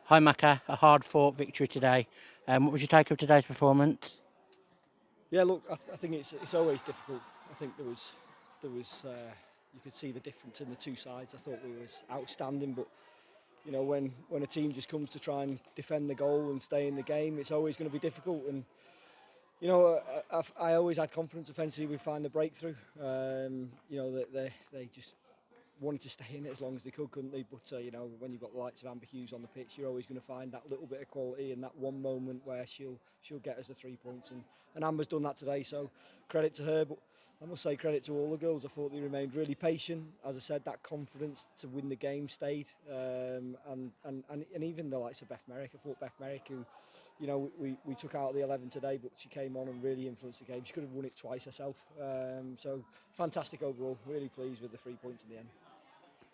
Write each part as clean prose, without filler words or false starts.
Hi Macca, a hard-fought victory today. What was your take of today's performance? Yeah, look, I think it's always difficult. I think there was you could see the difference in the two sides. I thought we was outstanding, but you know when a team just comes to try and defend the goal and stay in the game, it's always going to be difficult. And you know, I always had confidence offensively we'd find the breakthrough. You know that they just wanted to stay in it as long as they could, couldn't they? But you know, when you've got the likes of Amber Hughes on the pitch, you're always going to find that little bit of quality and that one moment where she'll get us the 3 points. And Amber's done that today, so credit to her. But I must say credit to all the girls. I thought they remained really patient. As I said, that confidence to win the game stayed. And even the likes of Beth Merrick. I thought Beth Merrick, who, you know, we took out the 11 today, but she came on and really influenced the game. She could have won it twice herself. So fantastic overall. Really pleased with the 3 points in the end.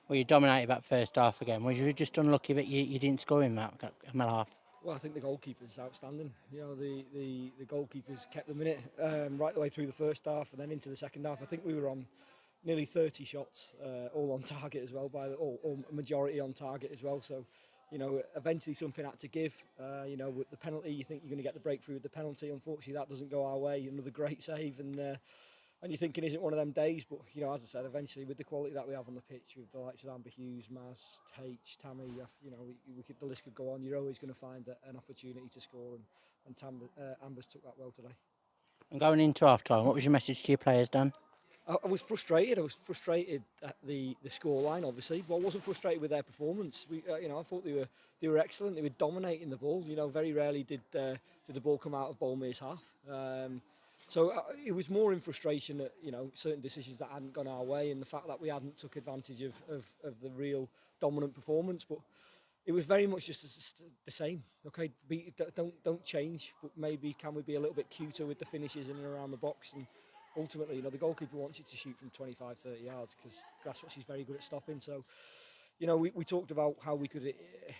Well, you dominated that first half again. Was you just unlucky that you didn't score in that half? Well, I think the goalkeeper's outstanding. You know, the goalkeepers kept them in it right the way through the first half and then into the second half. I think we were on nearly 30 shots, all on target as well, or majority on target as well. So, you know, eventually something had to give. You know, with the penalty, you think you're going to get the breakthrough with the penalty. Unfortunately, that doesn't go our way. Another great save, and you're thinking, is it one of them days? But, you know, as I said, eventually with the quality that we have on the pitch, with the likes of Amber Hughes, Maz, H, Tammy, you know, the list could go on. You're always going to find an opportunity to score, and Amber's took that well today. And going into half-time, what was your message to your players, Dan? I was frustrated. I was frustrated at the scoreline, obviously, but I wasn't frustrated with their performance. You know, I thought they were excellent. They were dominating the ball. You know, very rarely did the ball come out of Boldmere's half. So it was more in frustration at, you know, certain decisions that hadn't gone our way, and the fact that we hadn't took advantage of the real dominant performance. But it was very much just the same. Okay, don't change, but maybe can we be a little bit cuter with the finishes in and around the box? And ultimately, you know, the goalkeeper wants you to shoot from 25, 30 yards because that's what she's very good at stopping. So, you know, we talked about how we could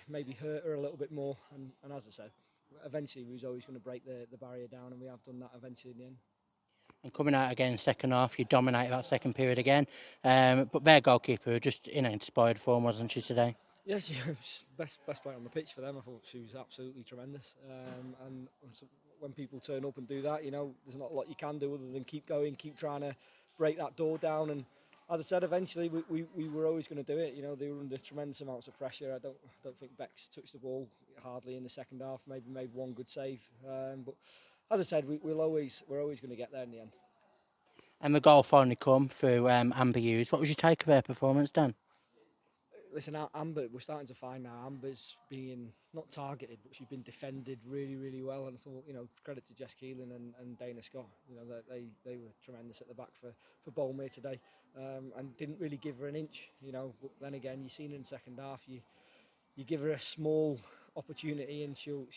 maybe hurt her a little bit more, and as I said, eventually we was always going to break the barrier down, and we have done that eventually in the end. And coming out again second half, you dominated that second period again. But their goalkeeper just in inspired form, wasn't she today? Yes, she was best player on the pitch for them. I thought she was absolutely tremendous. And when people turn up and do that, you know, there's not a lot you can do other than keep going, keep trying to break that door down. And as I said, eventually we were always going to do it. You know, they were under tremendous amounts of pressure. I don't think Bex touched the ball hardly in the second half. Maybe made one good save. But as I said, we're always going to get there in the end. And the goal finally come through Amber Hughes. What was your take of her performance, Dan? Listen, Amber, we're starting to find now Amber's being not targeted, but she's been defended really, really well. And I thought, you know, credit to Jess Keelan and Dana Scott. You know, they were tremendous at the back for Boldmere today, and didn't really give her an inch. You know, but then again, you've seen in the second half, you give her a small opportunity and she'll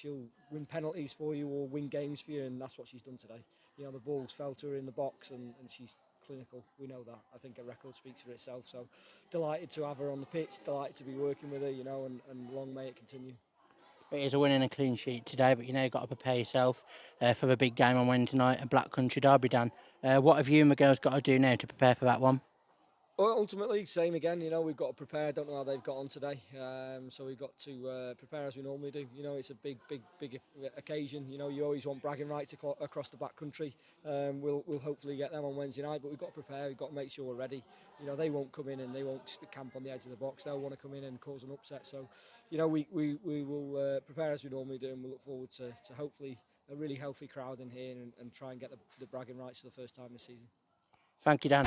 win penalties for you or win games for you, and that's what she's done today. You know, the ball's fell to her in the box and she's clinical. We know that. I think her record speaks for itself. So delighted to have her on the pitch, delighted to be working with her, you know, and long may it continue. It is a win and a clean sheet today, but you know you've got to prepare yourself for the big game on Wednesday night, a Black Country derby, Dan. What have you and the girls got to do now to prepare for that one? Well, ultimately, same again. You know, we've got to prepare. I don't know how they've got on today, so we've got to prepare as we normally do. You know, it's a big occasion. You know, you always want bragging rights across the Black Country. We'll hopefully get them on Wednesday night, but we've got to prepare. We've got to make sure we're ready. You know, they won't come in and they won't camp on the edge of the box. They'll want to come in and cause an upset. So, you know, we will prepare as we normally do, and we'll look forward to hopefully a really healthy crowd in here and try and get the bragging rights for the first time this season. Thank you, Dan.